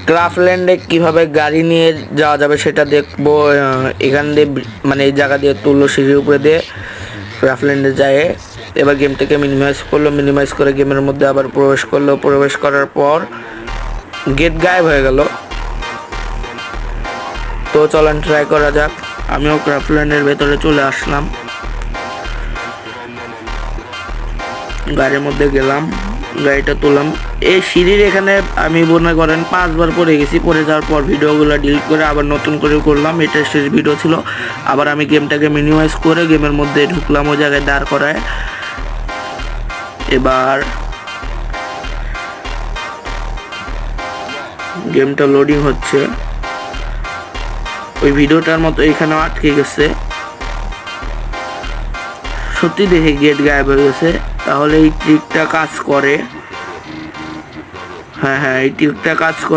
ক্রাফল্যান্ডে কিভাবে গাড়ি নিয়ে যাওয়া যাবে সেটা দেখবো। এখান দিয়ে মানে এই জায়গা দিয়ে তুললো, সিঁড়ির উপরে দিয়ে ক্রাফল্যান্ডে যায়। এবার গেমটাকে মিনিমাইজ করলো, মিনিমাইজ করে গেমের মধ্যে আবার প্রবেশ করলো। প্রবেশ করার পর গেট গায়েব হয়ে গেল। তো চলেন ট্রাই করা যাক। আমিও ক্রাফল্যান্ডের ভেতরে চলে আসলাম, গাড়ির মধ্যে গেলাম, গাড়িটা তুললাম। এই সিঁড়ির এখানে আমি মনে করেন 5 বার পড়ে গেছি। পড়ে যাওয়ার পর ভিডিওগুলো ডিলিট করে আবার নতুন করে করলাম। এটা শেষ ভিডিও ছিল। আবার আমি গেমটাকে মিনিমাইজ করে গেমের মধ্যে ঢুকলাম, ওই জায়গায় দাঁড় করায়। এবার গেমটা লোডিং হচ্ছে। ওই ভিডিওটার মতো এখানেও আটকে গেছে। সত্যি দেখে গেট গায়েব হয়ে গেছে। তাহলে এই ট্রিকটা কাজ করে। হ্যাঁ, এই ট্রিকটা কাজ করে।